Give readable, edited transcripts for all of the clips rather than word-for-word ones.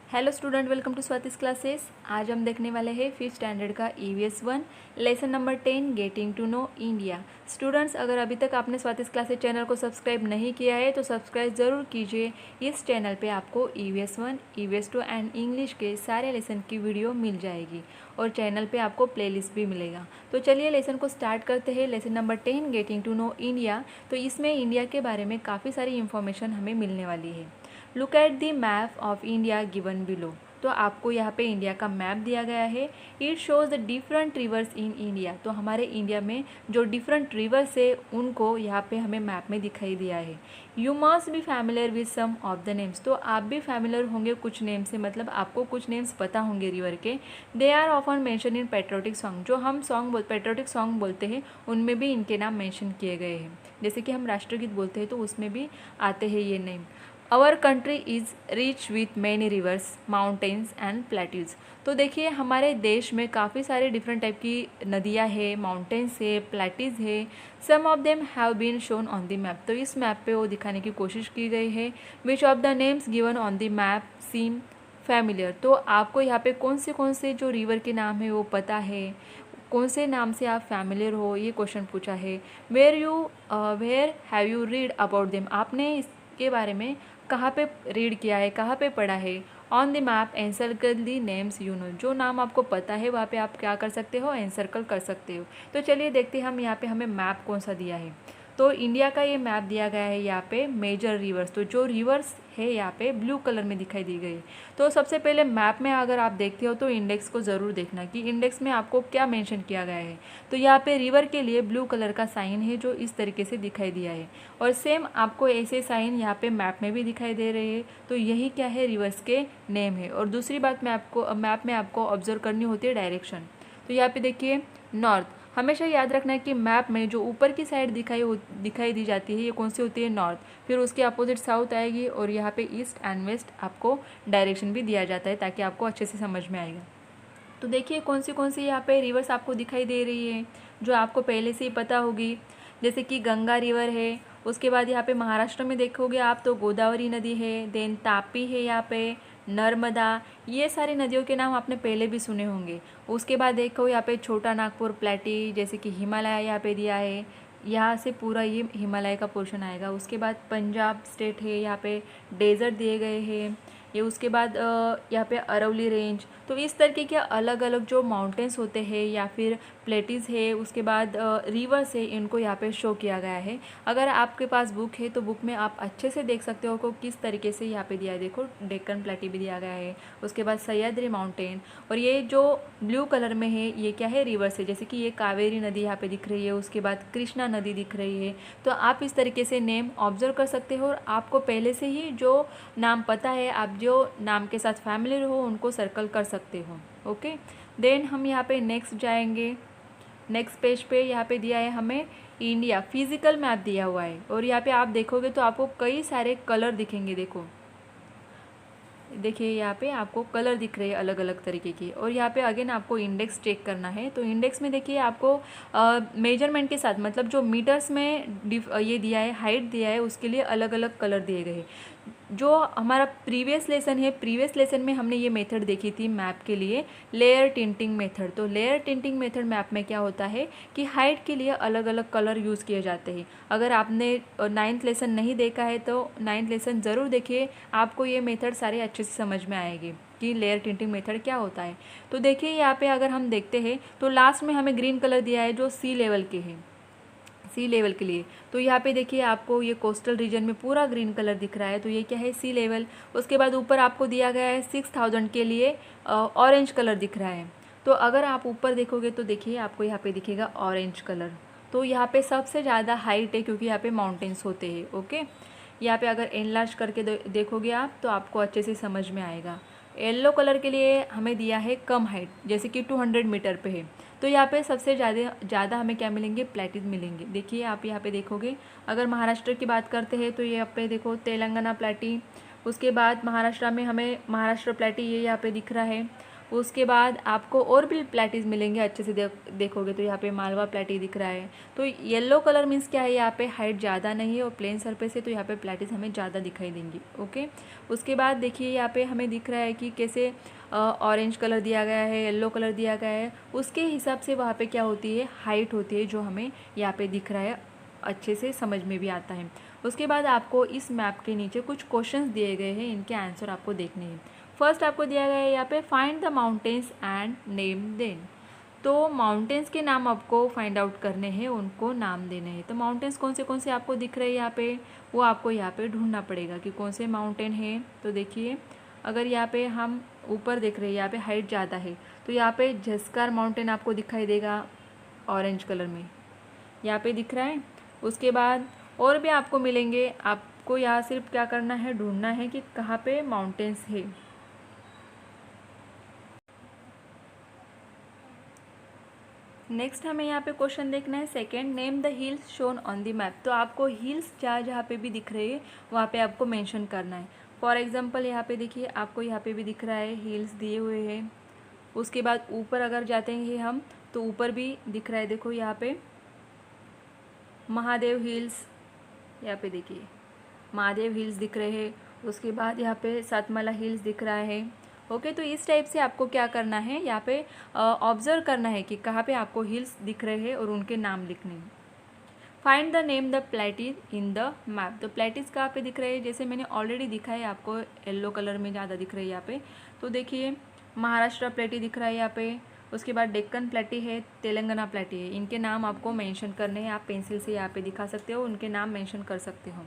Hello student, welcome to Swati's classes. आज हम देखने वाले हैं 5th स्टैंडर्ड का EVS 1 lesson number 10 getting to know India. Students, अगर अभी तक आपने स्वातिस क्लासेस चैनल को सब्सक्राइब नहीं किया है तो सब्सक्राइब ज़रूर कीजिए। इस चैनल पे आपको EVS 1, EVS 2 एंड इंग्लिश के सारे लेसन की वीडियो मिल जाएगी और चैनल पे आपको प्लेलिस्ट भी मिलेगा। तो चलिए लेसन को स्टार्ट करते हैं। Lesson number 10 getting to know India. तो इसमें इंडिया के बारे में काफ़ी सारी इन्फॉर्मेशन हमें मिलने वाली है। Look at the map of India given below. तो आपको यहाँ पे इंडिया का मैप दिया गया है। It shows the different reverse in India. तो हमारे इंडिया में जो डिफरेंट रिवर्स है उनको यहाँ पे हमें मैप में दिखाई दिया है। You must be familiar with some of the names. तो आप भी फैमिलियर होंगे कुछ नेम से, मतलब आपको कुछ नेम्स पता होंगे रिवर के। They are often mention in patriotic song. जो हम पेट्रोटिक सॉन्ग बोलते हैं उनमें भी इनके नाम मेंशन किए गए हैं। जैसे कि हम राष्ट्रगीत बोलते हैं तो उसमें भी आते हैं ये name. Our country is rich with many rivers, mountains and plateaus. तो देखिए हमारे देश में काफ़ी सारे डिफरेंट टाइप की नदियाँ है, माउंटेन्स है, प्लेटीज़ है। Some of them have been shown on the map. तो इस मैप पे वो दिखाने की कोशिश की गई है। Which of the names given on the map seem familiar. तो आपको यहाँ पे कौन से जो रिवर के नाम है वो पता है, कौन से नाम से आप फैमिलियर हो, ये क्वेश्चन पूछा है। Where have you read about them. आपने इसके बारे में कहाँ पे रीड किया है, कहाँ पे पढ़ा है। On the map encircle the names you know. जो नाम आपको पता है वहाँ पे आप क्या कर सकते हो, एनसर्कल कर सकते हो। तो चलिए देखते हैं हम यहाँ पे हमें मैप कौन सा दिया है। तो इंडिया का ये मैप दिया गया है यहाँ पे मेजर रिवर्स। तो जो रिवर्स है यहाँ पे ब्लू कलर में दिखाई दी गई। तो सबसे पहले मैप में अगर आप देखते हो तो इंडेक्स को ज़रूर देखना कि इंडेक्स में आपको क्या मेंशन किया गया है। तो यहाँ पे रिवर के लिए ब्लू कलर का साइन है जो इस तरीके से दिखाई दिया है और सेम आपको ऐसे साइन यहाँ पे मैप में भी दिखाई दे रहे हैं। तो यही क्या है, रिवर्स के नेम है। और दूसरी बात मैप में आपको ऑब्जर्व करनी होती है डायरेक्शन। तो यहाँ पे देखिए नॉर्थ। हमेशा याद रखना है कि मैप में जो ऊपर की साइड दिखाई दी जाती है ये कौन सी होती है, नॉर्थ। फिर उसके अपोजिट साउथ आएगी और यहाँ पे ईस्ट एंड वेस्ट आपको डायरेक्शन भी दिया जाता है ताकि आपको अच्छे से समझ में आएगा। तो देखिए कौन सी यहाँ पे रिवर्स आपको दिखाई दे रही है जो आपको पहले से ही पता होगी। जैसे कि गंगा रिवर है, उसके बाद यहाँ पे महाराष्ट्र में देखोगे आप तो गोदावरी नदी है, देन तापी है, यहाँ पे नर्मदा। ये सारी नदियों के नाम आपने पहले भी सुने होंगे। उसके बाद देखो यहाँ पे छोटा नागपुर, प्लेटी, जैसे कि हिमालय यहाँ पे दिया है। यहाँ से पूरा ये हिमालय का पोर्शन आएगा। उसके बाद पंजाब स्टेट है, यहाँ पे डेजर्ट दिए गए हैं। ये उसके बाद यहाँ पे अरवली रेंज। तो इस तरीके के अलग अलग जो माउंटेन्स होते हैं या फिर प्लेटीज़ है, उसके बाद रिवर्स है, इनको यहाँ पे शो किया गया है। अगर आपके पास बुक है तो बुक में आप अच्छे से देख सकते हो को किस तरीके से यहाँ पे दिया है। देखो डेक्कन प्लेटी भी दिया गया है, उसके बाद सह्याद्री माउंटेन। और ये जो ब्लू कलर में है ये क्या है, रिवर्स है। जैसे कि ये कावेरी नदी यहाँ पे दिख रही है, उसके बाद कृष्णा नदी दिख रही है। तो आप इस तरीके से नेम ऑब्जर्व कर सकते हो और आपको पहले से ही जो नाम पता है, आप जो नाम के साथ फैमिलियर हो उनको सर्कल कर सकते हो। ओके, देन हम यहाँ पे नेक्स्ट जाएंगे। नेक्स्ट पेज पे यहाँ पे दिया है हमें इंडिया फिजिकल मैप दिया हुआ है और यहाँ पे आप देखोगे तो आपको कई सारे कलर दिखेंगे। देखिए यहाँ पे आपको कलर दिख रहे हैं अलग अलग तरीके के। और यहाँ पे अगेन आपको इंडेक्स चेक करना है। तो इंडेक्स में देखिए आपको मेजरमेंट के साथ, मतलब जो मीटर्स में ये दिया है, हाइट दिया है, उसके लिए अलग अलग कलर दिए गए हैं। जो हमारा प्रीवियस लेसन है, प्रीवियस लेसन में हमने ये मेथड देखी थी मैप के लिए, लेयर टिंटिंग मेथड। तो लेयर टिंटिंग मेथड मैप में क्या होता है कि हाइट के लिए अलग अलग कलर यूज़ किए जाते हैं। अगर आपने 9th लेसन नहीं देखा है तो 9th लेसन ज़रूर देखिए, आपको ये मेथड सारे अच्छे से समझ में आएगी कि लेयर टिंटिंग मेथड क्या होता है। तो देखिए यहाँ पे अगर हम देखते हैं तो लास्ट में हमें ग्रीन कलर दिया है जो सी लेवल के हैं, सी लेवल के लिए। तो यहाँ पे देखिए आपको ये कोस्टल रीजन में पूरा ग्रीन कलर दिख रहा है, तो ये क्या है, सी लेवल। उसके बाद ऊपर आपको दिया गया है 6000 के लिए ऑरेंज कलर दिख रहा है। तो अगर आप ऊपर देखोगे तो देखिए आपको यहाँ पे दिखेगा ऑरेंज कलर। तो यहाँ पे सबसे ज़्यादा हाइट है क्योंकि यहाँ पे माउंटेन्स होते हैं। ओके, यहाँ पे अगर एनलार्ज करके देखोगे आप तो आपको अच्छे से समझ में आएगा। येलो कलर के लिए हमें दिया है कम हाइट, जैसे कि 200 मीटर पे है। तो यहाँ पे सबसे ज़्यादा हमें क्या मिलेंगे, प्लेटीज मिलेंगे। देखिए आप यहाँ पे देखोगे, अगर महाराष्ट्र की बात करते हैं तो यहाँ पे देखो तेलंगाना प्लेटी। उसके बाद महाराष्ट्र में हमें महाराष्ट्र प्लेटी ये यहाँ पे दिख रहा है। उसके बाद आपको और भी प्लेटीज मिलेंगे, अच्छे से देखोगे तो यहाँ पे मालवा प्लेटी दिख रहा है। तो येलो कलर मीन्स क्या है, यहाँ पे हाइट ज़्यादा नहीं है और प्लेन सरफेस है, तो यहाँ पे प्लेटीज हमें ज़्यादा दिखाई देंगी। ओके, उसके बाद देखिए यहाँ पे हमें दिख रहा है कि कैसे ऑरेंज कलर दिया गया है, येलो कलर दिया गया है, उसके हिसाब से वहाँ पे क्या होती है, हाइट होती है, जो हमें यहाँ पे दिख रहा है, अच्छे से समझ में भी आता है। उसके बाद आपको इस मैप के नीचे कुछ क्वेश्चंस दिए गए हैं, इनके आंसर आपको देखने हैं। फर्स्ट आपको दिया गया है यहाँ पे find the mountains and name them. तो माउंटेन्स के नाम आपको फाइंड आउट करने हैं, उनको नाम देने हैं। तो माउंटेन्स कौन से आपको दिख रहे हैं यहाँ पे, वो आपको यहाँ पे ढूंढना पड़ेगा कि कौन से माउंटेन है। तो देखिए अगर यहाँ पे हम ऊपर देख रहे हैं, यहाँ पे हाइट ज़्यादा है, तो यहाँ पे झस्कार माउंटेन आपको दिखाई देगा ऑरेंज कलर में, यहाँ पे दिख रहा है। उसके बाद और भी आपको मिलेंगे, आपको यहाँ सिर्फ क्या करना है, ढूंढना है कि कहाँ पे माउंटेन्स है। नेक्स्ट हमें यहाँ पे क्वेश्चन देखना है second, name the hills shown on the map. तो आपको हिल्स जहाँ पे भी दिख रहे हैं वहाँ पे आपको मेंशन करना है। फॉर एग्जांपल यहाँ पे देखिए, आपको यहाँ पे भी दिख रहा है, हिल्स दिए हुए हैं। उसके बाद ऊपर अगर जाते हैं हम तो ऊपर भी दिख रहा है, देखो यहाँ पे महादेव हिल्स, यहाँ पे देखिए महादेव हिल्स दिख रहे हैं। उसके बाद यहाँ पे सातमाला हिल्स दिख रहा है। ओके, तो इस टाइप से आपको क्या करना है, यहाँ पे ऑब्जर्व करना है कि कहाँ पे आपको हिल्स दिख रहे हैं और उनके नाम लिखने हैं। Find the name the प्लेटीज in the map. तो प्लेटीज कहाँ पे दिख रहे हैं, जैसे मैंने ऑलरेडी दिखा है आपको, येलो कलर में ज़्यादा दिख रही है यहाँ पे। तो देखिए महाराष्ट्र प्लेटी दिख रहा है यहाँ पे, उसके बाद डेक्कन प्लेटी है, तेलंगाना प्लेटी है। इनके नाम आपको मेंशन करने हैं, आप पेंसिल से यहाँ पे दिखा सकते हो, उनके नाम मेंशन कर सकते हो।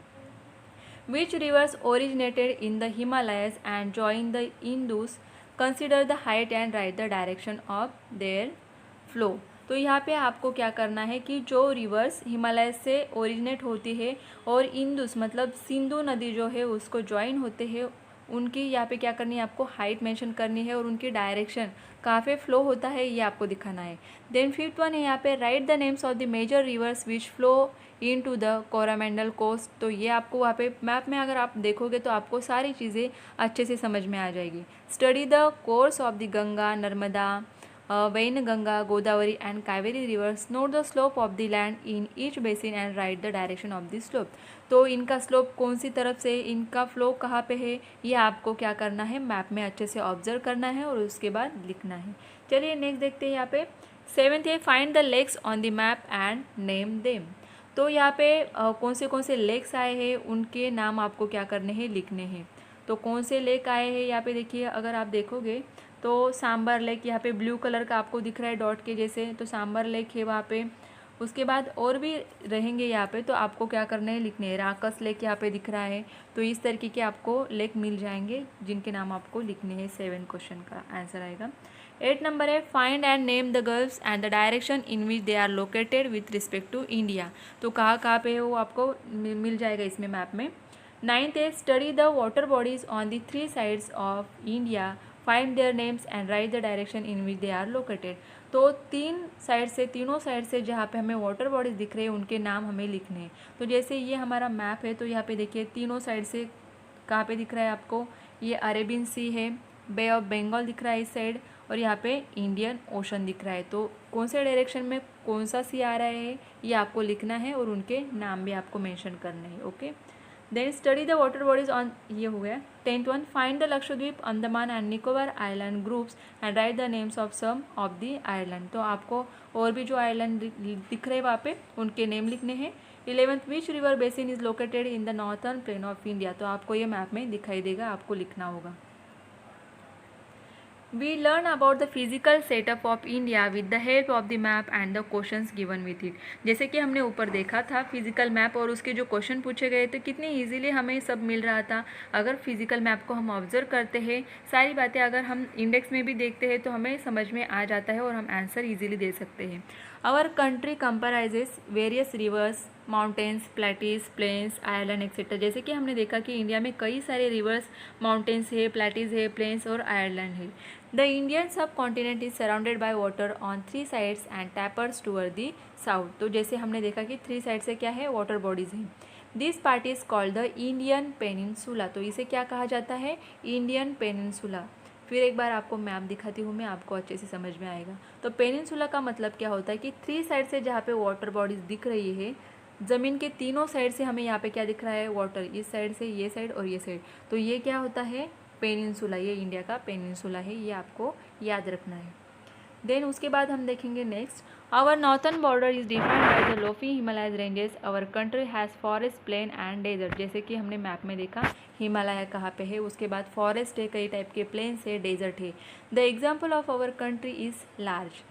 Which rivers originated in the Himalayas and joined the Indus? Consider the height and write the direction of their flow. तो यहाँ पे आपको क्या करना है कि जो रिवर्स हिमालय से ओरिजिनेट होती है और इंदुस मतलब सिंधु नदी जो है उसको ज्वाइन होते हैं, उनकी यहाँ पे क्या करनी है, आपको हाइट मेंशन करनी है और उनकी डायरेक्शन कहाँ पे फ्लो होता है ये आपको दिखाना है। देन फिफ्थ वन है यहाँ पे write the names of the major rivers which flow into the Coromandel coast. तो ये आपको वहाँ पे मैप में अगर आप देखोगे तो आपको सारी चीज़ें अच्छे से समझ में आ जाएगी। Study the course of the Ganga, Narmada, Wainganga, Godavari and Kaveri reverse. Note the slope of the land in each basin and write the direction of the slope. तो इनका स्लोप कौन सी तरफ से, इनका फ्लो कहाँ पे है, ये आपको क्या करना है, मैप में अच्छे से ऑब्जर्व करना है और उसके बाद लिखना है। चलिए नेक्स्ट देखते हैं यहाँ पे सेवेंथ है find the lakes on the map and name them. तो यहाँ पे कौन से लेक्स आए हैं उनके नाम आपको क्या करने हैं, लिखने हैं। तो कौन से लेक आए हैं यहाँ पे देखिए, अगर आप देखोगे तो सांबर लेक यहाँ पे ब्लू कलर का आपको दिख रहा है डॉट के जैसे, तो सांबर लेक है वहाँ पे। उसके बाद और भी रहेंगे यहाँ पे, तो आपको क्या करना है, लिखने हैं। राकस लेक यहाँ पे दिख रहा है। तो इस तरीके के आपको लेक मिल जाएंगे जिनके नाम आपको लिखने हैं। 7 क्वेश्चन का आंसर आएगा। 8 नंबर है find and name the gulfs and the direction in which they are located with respect to India. तो कहाँ पे है वो आपको मिल जाएगा इसमें मैप में। 9th है study the water bodies on the 3 sides of India, find their names and write the direction in which they are located. तो तीनों साइड से जहाँ पे हमें वाटर बॉडीज दिख रहे हैं उनके नाम हमें लिखने हैं। तो जैसे ये हमारा मैप है, तो यहाँ पे देखिए तीनों साइड से कहाँ पे दिख रहा है आपको, ये अरेबियन सी है, बे ऑफ बंगाल दिख रहा है इस साइड, और यहाँ पे इंडियन ओशन दिख रहा है। तो कौन से डायरेक्शन में कौन सा सी आ रहा है ये आपको लिखना है और उनके नाम भी आपको मेंशन करने हैं। Okay, then study the water bodies on, ये हो गया। 10th one find the Lakshadweep, Andaman and Nicobar island groups and write the names of some of the island. तो आपको और भी जो आइलैंड दिख रहे हैं वहाँ पे उनके नेम लिखने हैं। 11th which river basin is located in the northern plain of India. तो आपको ये मैप में दिखाई देगा, आपको लिखना होगा। We learn about the physical setup of India with the help of the map and the questions given with it। जैसे कि हमने ऊपर देखा था फिजिकल मैप और उसके जो क्वेश्चन पूछे गए थे कितनी इजीली हमें सब मिल रहा था। अगर फिजिकल मैप को हम ऑब्जर्व करते हैं, सारी बातें अगर हम इंडेक्स में भी देखते हैं तो हमें समझ में आ जाता है और हम आंसर इजीली दे सकते हैं। Our country comprises various rivers, mountains, plateaus, plains, island etcetera. जैसे कि हमने देखा कि इंडिया में कई सारे रिवर्स, माउंटेन्स है, प्लेटीज है, प्लेन्स और आइलैंड है। द इंडियन सब continent is surrounded by water on 3 sides and tapers toward the south. तो जैसे हमने देखा कि 3 साइड से क्या है, वाटर बॉडीज हैं। This part is called the Indian peninsula. तो इसे क्या कहा जाता है, इंडियन पेनिनसुला। फिर एक बार आपको मैप दिखाती हूँ मैं, आपको अच्छे से समझ में आएगा। तो पेनिनसुला का मतलब क्या होता है कि 3 साइड से जहाँ पे वाटर बॉडीज दिख रही है, ज़मीन के तीनों साइड से हमें यहाँ पे क्या दिख रहा है, वाटर, इस साइड से, ये साइड और ये साइड, तो ये क्या होता है, पेनिनसुला, ये इंडिया का पेनिनसुला है, ये आपको याद रखना है। देन उसके बाद हम देखेंगे next, our northern border is defined by the lofty Himalayas ranges, our country has forest, plain and desert. जैसे कि हमने मैप में देखा हिमालय कहाँ पे है, उसके बाद फॉरेस्ट है, कई टाइप के प्लेन्स है, डेजर्ट है। The example of our country is large,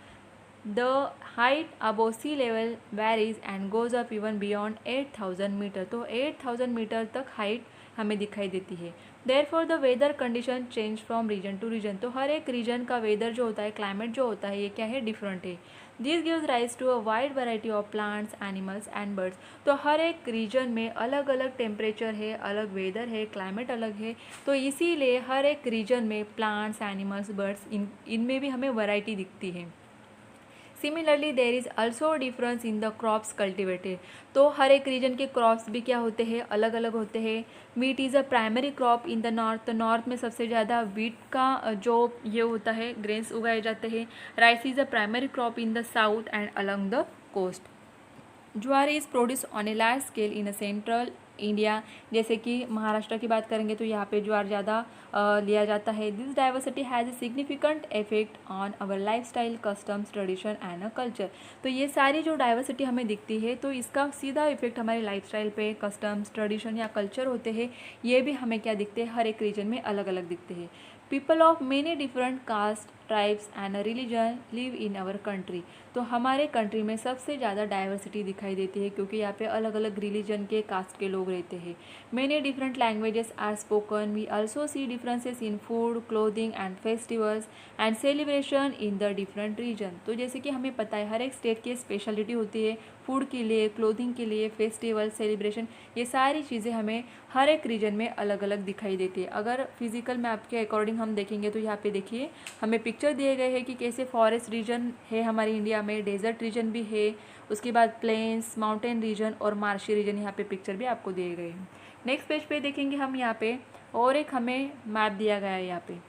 the height above sea level varies and goes up even beyond 8000 metre. तो 8000 मीटर तक हाइट हमें दिखाई देती है। Therefore the weather condition change from region to region. तो हर एक रीजन का वेदर जो होता है, क्लाइमेट जो होता है, ये क्या है, डिफरेंट है। This gives rise to a wide variety of plants, animals and birds. तो हर एक रीजन में अलग अलग टेम्परेचर है, अलग वेदर है, क्लाइमेट अलग है, तो इसीलिए हर एक रीजन में प्लांट्स, एनिमल्स, बर्ड्स, इनमें भी हमें वैरायटी दिखती है। Similarly there is also difference in the crops cultivated. तो हर एक रीजन के क्रॉप्स भी क्या होते हैं, अलग अलग होते हैं। Wheat is a primary crop in the north. तो नॉर्थ में सबसे ज़्यादा वीट का जो ये होता है, ग्रेन्स उगाए जाते हैं। Rice is a primary crop in the south and along the coast. Jowar is produce on a large scale in a central India. जैसे कि महाराष्ट्र की बात करेंगे तो यहाँ पे ज्वार ज़्यादा लिया जाता है। This diversity has a significant effect on our lifestyle, customs, tradition and a culture. तो ये सारी जो डाइवर्सिटी हमें दिखती है, तो इसका सीधा इफेक्ट हमारे लाइफस्टाइल पे, कस्टम्स, ट्रेडिशन या कल्चर होते हैं, ये भी हमें क्या दिखते हैं, हर एक रीजन में अलग अलग दिखते हैं। People of many different caste, tribes and religion live in our country. तो हमारे कंट्री में सबसे ज़्यादा डाइवर्सिटी दिखाई देती है, क्योंकि यहाँ पे अलग अलग रिलीजन के, कास्ट के लोग रहते हैं। Many different languages are spoken. We also see differences in food, clothing and festivals and celebration in the different region. तो जैसे कि हमें पता है हर एक स्टेट की स्पेशलिटी होती है, फूड के लिए, क्लोथिंग के लिए, फेस्टिवल, सेलिब्रेशन, ये सारी चीज़ें हमें हर एक रीजन में अलग अलग दिखाई देती है। अगर फिजिकल मैप के अकॉर्डिंग हम देखेंगे तो यहाँ पे देखिए हमें पिक्चर दिए गए हैं कि कैसे फॉरेस्ट रीजन है हमारी इंडिया में, डेजर्ट रीजन भी है, उसके बाद प्लेन्स, माउंटेन रीजन और मार्शी रीजन, यहाँ पे पिक्चर भी आपको दिए गए हैं। नेक्स्ट पेज पे देखेंगे हम, यहाँ पे और एक हमें मैप दिया गया है।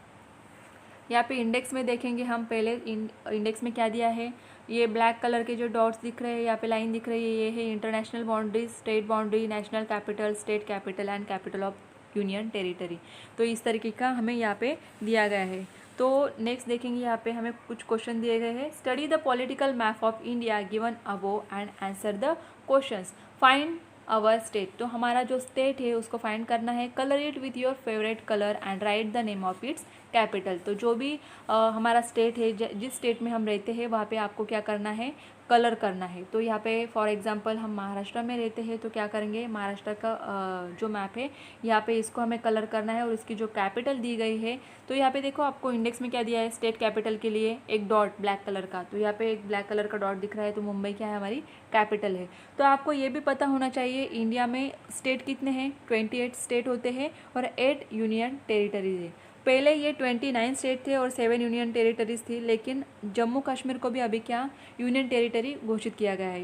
यहाँ पे इंडेक्स में देखेंगे हम, पहले इंडेक्स में क्या दिया है, ये ब्लैक कलर के जो डॉट्स दिख रहे हैं, यहाँ पे लाइन दिख रही है, ये है international boundary, state boundary, national capital, state capital and capital of union territory. तो इस तरीके का हमें यहाँ पे दिया गया है। तो नेक्स्ट देखेंगे, यहाँ पे हमें कुछ क्वेश्चन दिए गए हैं। Study the political map of India given above and answer the questions. Find our state. तो हमारा जो स्टेट है उसको फाइंड करना है। Colour it with your favourite colour and write the name of its capital. तो जो भी हमारा स्टेट है, जिस स्टेट में हम रहते हैं वहाँ पे आपको क्या करना है, कलर करना है। तो यहाँ पे फॉर एग्जांपल हम महाराष्ट्र में रहते हैं, तो क्या करेंगे, महाराष्ट्र का जो मैप है यहाँ पे इसको हमें कलर करना है और इसकी जो कैपिटल दी गई है, तो यहाँ पे देखो आपको इंडेक्स में क्या दिया है, स्टेट कैपिटल के लिए एक डॉट ब्लैक कलर का, तो यहाँ पे एक ब्लैक कलर का डॉट दिख रहा है, तो मुंबई क्या है, हमारी कैपिटल है। तो आपको ये भी पता होना चाहिए इंडिया में स्टेट कितने हैं, 28 स्टेट होते हैं और 8 यूनियन टेरिटरीज है। पहले ये 29 स्टेट थे और 7 यूनियन टेरिटरीज थी, लेकिन जम्मू कश्मीर को भी अभी क्या यूनियन टेरिटरी घोषित किया गया है।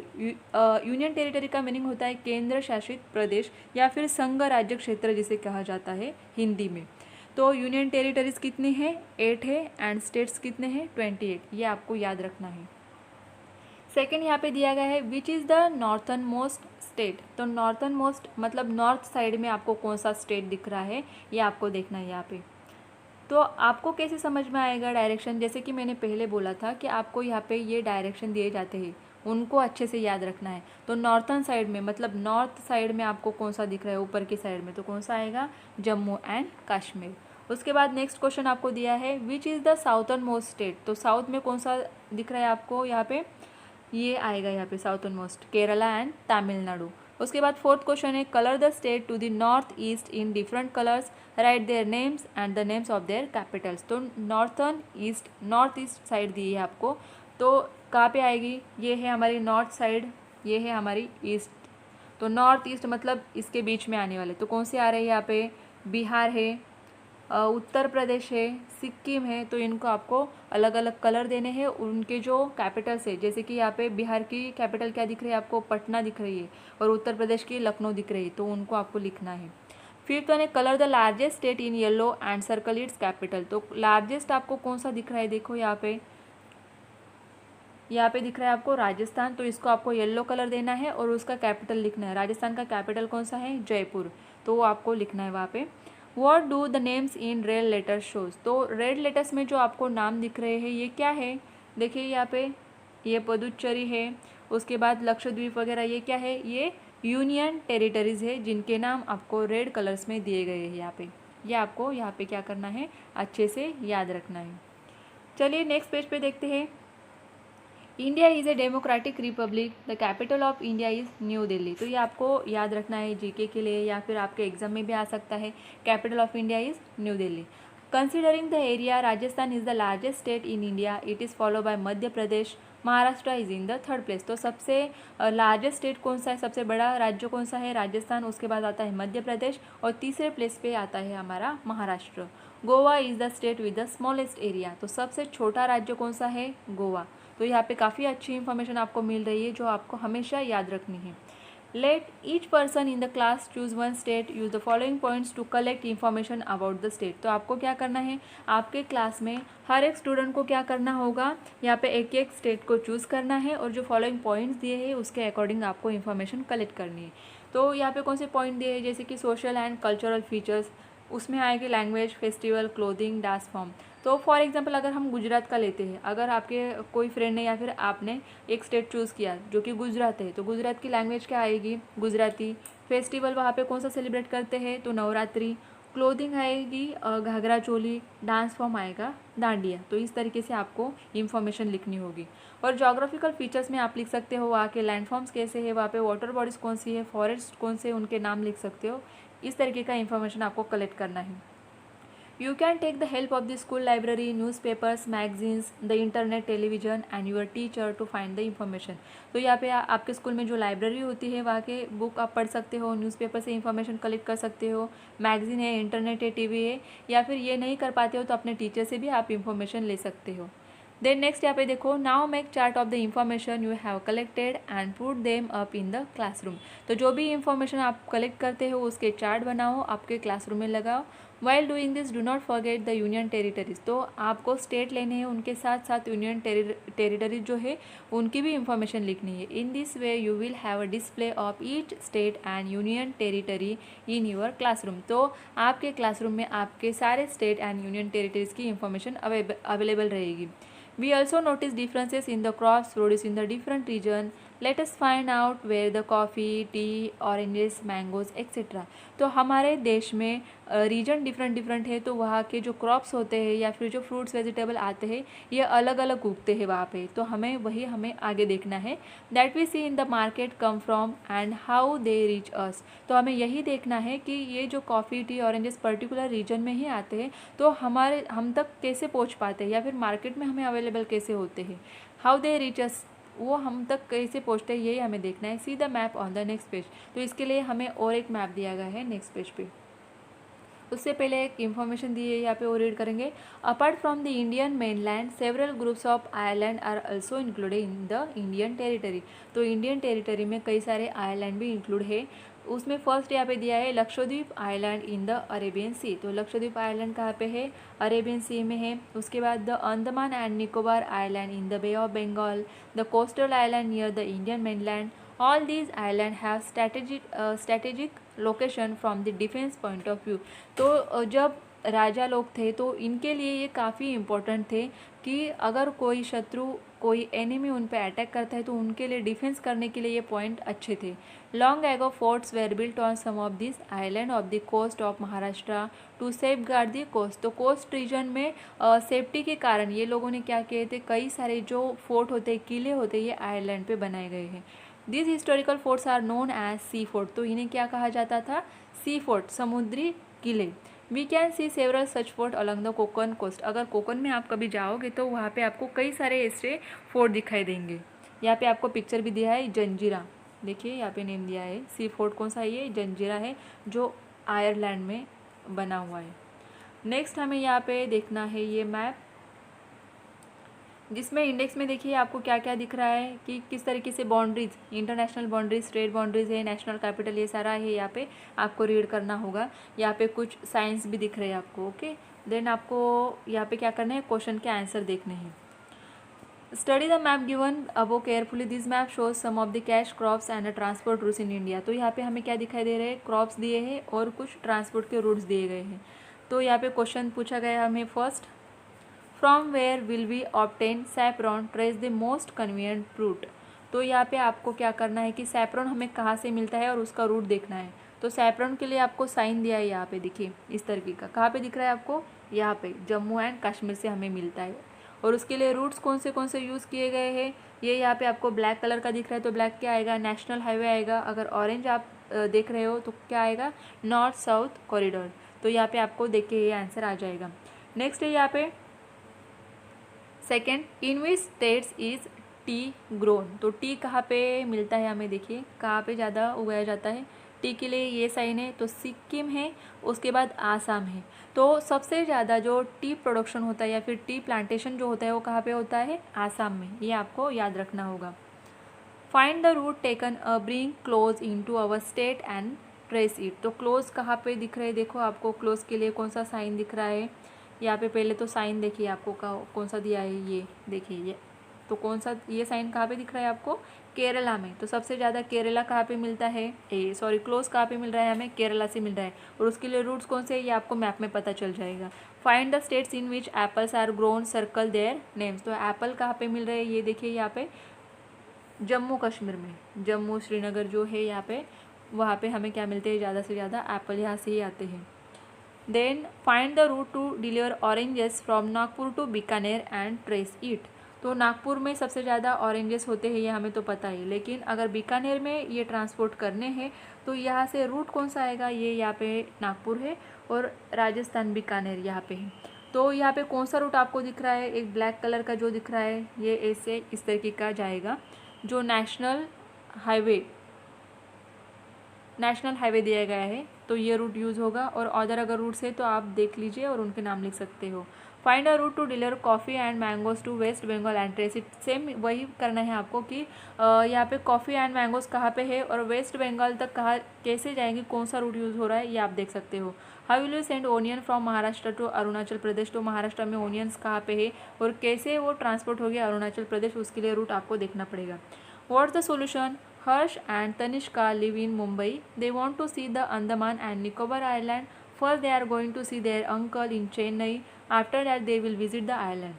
यूनियन टेरिटरी का मीनिंग होता है केंद्र शासित प्रदेश या फिर संघ राज्य क्षेत्र जिसे कहा जाता है हिंदी में। तो यूनियन टेरिटरीज कितनी है, 8 है, एंड स्टेट्स कितने हैं, 28। ये आपको याद रखना है। सेकेंड यहाँ पे दिया गया है which is the northern most state. तो नॉर्थन मोस्ट मतलब नॉर्थ साइड में आपको कौन सा स्टेट दिख रहा है, ये आपको देखना है यहाँ पे। तो आपको कैसे समझ में आएगा डायरेक्शन, जैसे कि मैंने पहले बोला था कि आपको यहाँ पे ये डायरेक्शन दिए जाते हैं, उनको अच्छे से याद रखना है। तो नॉर्थन साइड में मतलब नॉर्थ साइड में आपको कौन सा दिख रहा है, ऊपर की साइड में, तो कौन सा आएगा, जम्मू एंड कश्मीर। उसके बाद नेक्स्ट क्वेश्चन आपको दिया है which is the southern most state. तो साउथ में कौन सा दिख रहा है आपको, यहाँ पे ये आएगा, यहाँ पे southern most Kerala and Tamil Nadu. उसके बाद फोर्थ क्वेश्चन है colour the state to the north east in different colours, write their names and the names of their capitals. तो नॉर्थ ईस्ट साइड दी है आपको, तो कहाँ पे आएगी, ये है हमारी नॉर्थ साइड, ये है हमारी ईस्ट। तो नॉर्थ ईस्ट मतलब इसके बीच में आने वाले, तो कौन से आ रहे हैं यहाँ पे, बिहार है, उत्तर प्रदेश है, सिक्किम है। तो इनको आपको अलग अलग कलर देने हैं, उनके जो कैपिटल्स है, जैसे कि यहाँ पे बिहार की कैपिटल क्या दिख रही है आपको, पटना दिख रही है, और उत्तर प्रदेश की लखनऊ दिख रही है, तो उनको आपको लिखना है। फिफ्थ वन है colour the largest state in yellow and circle it's capital. तो लार्जेस्ट आपको कौन सा दिख रहा है, देखो यहाँ पे दिख रहा है आपको राजस्थान, तो इसको आपको येलो कलर देना है और उसका कैपिटल लिखना है। राजस्थान का कैपिटल कौन सा है, जयपुर, तो वो आपको लिखना है वहाँ पे। What do the names in red letter shows. तो रेड लेटर्स में जो आपको नाम दिख रहे हैं ये क्या है, देखिए यहाँ पे ये पुदुचेरी है, उसके बाद लक्षद्वीप वगैरह, ये क्या है, ये यूनियन टेरिटरीज है जिनके नाम आपको रेड कलर्स में दिए गए हैं यहाँ पे। ये आपको यहाँ पे क्या करना है, अच्छे से याद रखना है। चलिए नेक्स्ट पेज पे देखते हैं। India is a democratic Republic, the capital of India is new Delhi. तो ये आपको याद रखना है जीके के लिए, या फिर आपके एग्जाम में भी आ सकता है। Capital of India is new Delhi. Considering the area, Rajasthan is the largest state in India, it is follow by Madhya Pradesh, Maharashtra is in the third place. तो सबसे लार्जेस्ट स्टेट कौन सा है, सबसे बड़ा राज्य कौन सा है, राजस्थान, उसके बाद आता है मध्य प्रदेश और तीसरे प्लेस पे आता है हमारा Maharashtra. Goa is the state with the smallest area. तो सबसे छोटा राज्य कौन सा है, गोवा। तो यहाँ पे काफ़ी अच्छी इन्फॉर्मेशन आपको मिल रही है जो आपको हमेशा याद रखनी है। Let each person in the class choose one state, use the following points to collect information about the state. तो आपको क्या करना है, आपके क्लास में हर एक स्टूडेंट को क्या करना होगा, यहाँ पे एक एक स्टेट को चूज़ करना है और जो फॉलोइंग पॉइंट्स दिए हैं उसके अकॉर्डिंग आपको इन्फॉर्मेशन कलेक्ट करनी है। तो यहाँ पे कौन से पॉइंट दिए हैं, जैसे कि सोशल एंड कल्चरल फीचर्स, उसमें आएगी language, festival, clothing, dance form. तो फॉर एग्जांपल अगर हम गुजरात का लेते हैं, अगर आपके कोई फ्रेंड ने या फिर आपने एक स्टेट चूज़ किया जो कि गुजरात है, तो गुजरात की लैंग्वेज क्या आएगी, गुजराती। फेस्टिवल वहाँ पे कौन सा सेलिब्रेट करते हैं, तो नवरात्रि। क्लोथिंग आएगी घाघरा चोली, डांस फॉर्म आएगा डांडिया। तो इस तरीके से आपको इन्फॉर्मेशन लिखनी होगी। और जोग्राफिकल फीचर्स में आप लिख सकते हो वहाँ के लैंडफॉर्म्स कैसे है, वहाँ पे वाटर बॉडीज़ कौन सी है, फॉरेस्ट कौन से, उनके नाम लिख सकते हो। इस तरीके का इन्फॉर्मेशन आपको कलेक्ट करना है। You can take the help of the school library, newspapers, magazines, the internet, television and your teacher to find the information। तो यहाँ पे आपके स्कूल में जो लाइब्रेरी होती है वहाँ के बुक आप पढ़ सकते हो, न्यूज़पेपर से इंफॉर्मेशन कलेक्ट कर सकते हो, मैगजीन है, इंटरनेट है, टीवी है, या फिर ये नहीं कर पाते हो तो अपने टीचर से भी आप इंफॉर्मेशन ले सकते हो। देन नेक्स्ट यहाँ पे देखो, now make chart of the information you have collected and put them up in the classroom. तो जो भी इंफॉर्मेशन आप कलेक्ट करते हो उसके चार्ट बनाओ, आपके क्लासरूम में लगाओ। While doing this do not forget the union territories. तो आपको स्टेट लेने हैं, उनके साथ साथ यूनियन टेरिटरीज जो है उनकी भी इंफॉर्मेशन लिखनी है। In this way you will have a display of each state and union territory in your classroom. तो आपके क्लासरूम में आपके सारे स्टेट एंड यूनियन टेरिटरीज की इंफॉर्मेशन अवेलेबल रहेगी। We also notice differences in the crops produced in the different region. Let us find out where the coffee, tea, oranges, mangoes, etc. तो हमारे देश में रीजन डिफरेंट है, तो वहाँ के जो क्रॉप्स होते हैं या फिर जो फ्रूट्स वेजिटेबल आते हैं ये अलग अलग उगते हैं वहाँ पे। तो हमें आगे देखना है। That we see in the market come from and how they reach us. तो हमें यही देखना है कि ये जो coffee, tea, oranges particular region में ही आते हैं तो हम तक कैसे पहुँच पाते हैं, या फिर मार्केट में हमें अवेलेबल कैसे होते हैं। हाउ दे रीच अस, वो हम तक कैसे पहुँचते हैं यही हमें देखना है। See the map on the next page. तो इसके लिए हमें और एक मैप दिया गया है नेक्स्ट पेज पे। उससे पहले एक इन्फॉर्मेशन दी है यहाँ पे, वो रीड करेंगे। Apart from the Indian mainland several groups of island are also included in the Indian territory. तो इंडियन टेरिटरी में कई सारे आइलैंड भी इंक्लूड है। उसमें फर्स्ट यहाँ पे दिया है Lakshadweep island in the Arabian Sea. तो लक्षद्वीप आइलैंड कहाँ पे है, अरेबियन सी में है। उसके बाद the Andaman and Nicobar island in the bay of Bengal, the coastal island near the Indian mainland. All these island have strategic location from the defence point of view. तो जब राजा लोग थे तो इनके लिए ये काफ़ी इम्पोर्टेंट थे कि अगर कोई शत्रु, कोई एनिमी उन पे अटैक करता है तो उनके लिए डिफेंस करने के लिए ये पॉइंट अच्छे थे। Long ago forts were built on some of this island of the coast of Maharashtra to safeguard the coast. तो कोस्ट रीजन में सेफ्टी के कारण ये लोगों ने क्या किए थे, कई सारे जो फोर्ट होते, किले होते, ये आइलैंड पे बनाए गए हैं। This historical forts are known as sea fort. तो इन्हें क्या कहा जाता था, सी फोर्ट, समुद्री किले। We can see several such fort along the Konkan coast. अगर कोकन में आप कभी जाओगे तो वहाँ पे आपको कई सारे ऐसे फोर्ट दिखाई देंगे। यहाँ पे आपको पिक्चर भी दिया है, जंजीरा, देखिए यहाँ पे नेम दिया है। सी फोर्ट कौन सा है, ये जंजीरा है जो आयरलैंड में बना हुआ है। नेक्स्ट हमें यहाँ पे देखना है ये मैप। जिसमें इंडेक्स में देखिए आपको क्या क्या दिख रहा है कि किस तरीके से boundaries, international boundaries, state boundaries है, नेशनल कैपिटल, ये सारा है यहाँ पे आपको रीड करना होगा। यहाँ पे कुछ साइंस भी दिख रहे हैं आपको। ओके, देन आपको यहाँ पे क्या करना है, क्वेश्चन के आंसर देखने हैं। Study the map given abo carefully, this map shows some of the cash crops and transport routes in India. तो यहाँ पे हमें क्या दिखाई दे रहे हैं, क्रॉप्स दिए हैं और कुछ ट्रांसपोर्ट के रूट्स दिए गए हैं। तो यहाँ पे क्वेश्चन पूछा गया हमें first, from where will we obtain saffron, trace the most convenient route. तो यहाँ पे आपको क्या करना है कि सैफरॉन हमें कहाँ से मिलता है और उसका रूट देखना है। तो सैफरॉन के लिए आपको साइन दिया है यहाँ पे, देखिए इस तरीके का, कहाँ पे दिख रहा है आपको, यहाँ पे जम्मू एंड कश्मीर से हमें मिलता है। और उसके लिए रूट्स कौन से यूज़ किए गए हैं, ये यहाँ पे आपको ब्लैक कलर का दिख रहा है, तो ब्लैक क्या आएगा, नेशनल हाईवे आएगा। अगर ऑरेंज आप देख रहे हो तो क्या आएगा, नॉर्थ साउथ कॉरिडोर। तो यहाँ पे आपको देख के ये आंसर आ जाएगा। नेक्स्ट है यहाँ पे second, in which states is T grown. तो टी कहाँ पे मिलता है हमें, देखिए कहाँ पे ज़्यादा उगाया जाता है। टी के लिए ये साइन है, तो सिक्किम है, उसके बाद आसाम है। तो सबसे ज़्यादा जो टी प्रोडक्शन होता है या फिर टी प्लांटेशन जो होता है वो कहाँ पे होता है, आसाम में। ये आपको याद रखना होगा। Find the route taken bring close in to our state and trace it. तो क्लोज कहाँ पे दिख रहे हैं, देखो आपको क्लोज के लिए कौन सा साइन दिख रहा है यहाँ पे। पहले तो साइन देखिए आपको कौन सा दिया है, ये देखिए ये, तो कौन सा ये साइन कहाँ पे दिख रहा है आपको, केरला में। तो सबसे ज़्यादा केरला कहाँ पे मिलता है, क्लोज कहाँ पे मिल रहा है हमें, केरला से मिल रहा है। और उसके लिए रूट्स कौन से हैं ये आपको मैप में पता चल जाएगा। Find the states in which apples are grown, circle their names. तो एप्पल कहाँ पे मिल रहे हैं, ये देखिए यहाँ पे जम्मू कश्मीर में, जम्मू श्रीनगर जो है यहाँ पे, वहाँ पे हमें क्या मिलते हैं, ज़्यादा से ज़्यादा एप्पल यहाँ से ही आते हैं। Then find the route to deliver oranges from Nagpur to Bikaner and trace it. तो नागपुर में सबसे ज़्यादा ऑरेंजेस होते हैं, ये हमें तो पता है, लेकिन अगर बीकानेर में ये ट्रांसपोर्ट करने हैं तो यहाँ से रूट कौन सा आएगा, ये यहाँ पे नागपुर है और राजस्थान बीकानेर यहाँ पे है। तो यहाँ पे कौन सा रूट आपको दिख रहा है, एक ब्लैक कलर का जो दिख रहा है, ये ऐसे इस तरीके का जाएगा। जो नेशनल हाईवे दिया गया है तो ये रूट यूज़ होगा। और अदर अगर रूट्स है तो आप देख लीजिए और उनके नाम लिख सकते हो। Find a route to deliver coffee and mangoes to West Bengal and trace it. Same वही करना है आपको कि यहाँ पे कॉफ़ी एंड मैंगोज कहाँ पे है और वेस्ट बंगाल तक कहाँ कैसे जाएंगे, कौन सा रूट यूज़ हो रहा है ये आप देख सकते हो। How will you send onion from Maharashtra to Arunachal Pradesh. तो महाराष्ट्र में ओनियंस कहाँ पे है और कैसे वो ट्रांसपोर्ट हो गया अरुणाचल प्रदेश, उसके लिए रूट आपको देखना पड़ेगा। What's the solution, Harsh and Tanishka live in Mumbai. They want to see the Andaman and Nicobar Island. First, they are going to see their uncle in Chennai. After that, they will visit the island.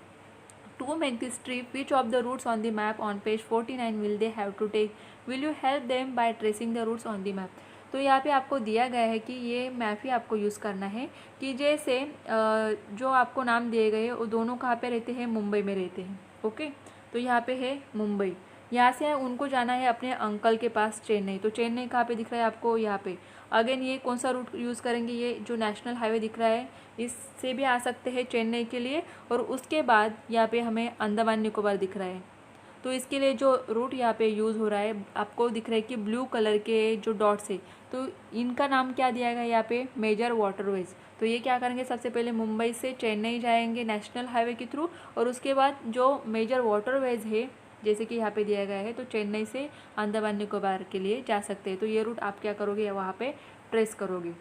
To make this trip, which of the routes on the map on page 49 will they have to take? Will you help them by tracing the routes on the map? तो यहाँ पे आपको दिया गया है कि ये map ही आपको यूज़ करना है कि जैसे जो आपको नाम दिए गए वो दोनों कहाँ पे रहते हैं, मुंबई में रहते हैं। ओके, तो यहाँ पे है मुंबई, यहाँ से उनको जाना है अपने अंकल के पास चेन्नई। तो चेन्नई कहाँ पे दिख रहा है आपको, यहाँ पे। अगेन ये कौन सा रूट यूज़ करेंगे, ये जो नेशनल हाईवे दिख रहा है इससे भी आ सकते हैं चेन्नई के लिए। और उसके बाद यहाँ पे हमें अंडमान निकोबार दिख रहा है, तो इसके लिए जो रूट यहाँ पे यूज़ हो रहा है आपको दिख रहा है कि ब्लू कलर के जो डॉट्स है, तो इनका नाम क्या दिया गया यहाँ पे, मेजर वाटरवेज। तो ये क्या करेंगे, सबसे पहले मुंबई से चेन्नई जाएंगे नेशनल हाईवे के थ्रू, और उसके बाद जो मेजर वाटरवेज है जैसे कि यहाँ पे दिया गया है, तो चेन्नई से अंडमान निकोबार के लिए जा सकते हैं। तो ये रूट आप क्या करोगे, वहाँ पे ट्रेस करोगे।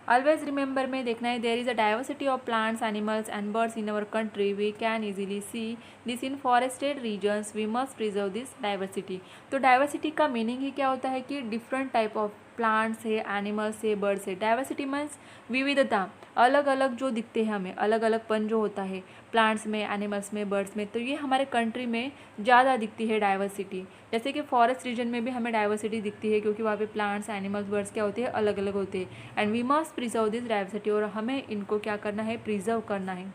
ऑलवेज रिमेंबर में देखना है, there is a diversity of plants, animals and birds in our country, we can easily see this in forested regions, we must preserve this diversity. तो डाइवर्सिटी का मीनिंग ही क्या होता है कि डिफरेंट टाइप ऑफ प्लांट्स है, animals है, birds है। डाइवर्सिटी मीन्स विविधता, अलग अलग जो दिखते हैं हमें, अलग अलग पन जो होता है प्लांट्स में, एनिमल्स में, बर्ड्स में। तो ये हमारे कंट्री में ज़्यादा दिखती है डाइवर्सिटी। जैसे कि फॉरेस्ट रीजन में भी हमें डाइवर्सिटी दिखती है क्योंकि वहाँ पे प्लांट्स, एनिमल्स, बर्ड्स क्या होते हैं, अलग अलग होते हैं। And we must preserve this diversity, और हमें इनको क्या करना है, प्रिजर्व करना है।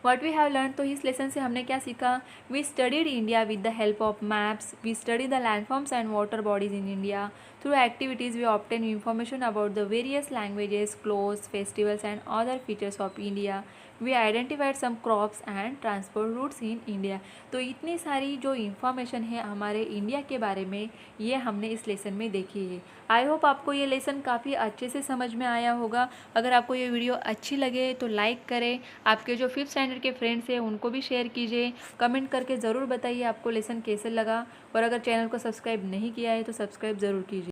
व्हाट वी हैव लर्न, तो इस लेसन से हमने क्या सीखा, we studied India with the help of maps, we study the landforms and water bodies in India. Through activities we obtain information about the various languages, clothes, festivals and other features of India. We identified some crops and transport routes in India. तो इतनी सारी जो information है हमारे India के बारे में, ये हमने इस लेसन में देखी है। आई होप आपको ये लेसन काफ़ी अच्छे से समझ में आया होगा। अगर आपको ये वीडियो अच्छी लगे तो लाइक करें, आपके जो 5th स्टैंडर्ड के फ्रेंड्स हैं उनको भी शेयर कीजिए, कमेंट करके ज़रूर बताइए आपको लेसन कैसे लगा, और अगर चैनल को सब्सक्राइब नहीं किया है तो सब्सक्राइब ज़रूर कीजिए।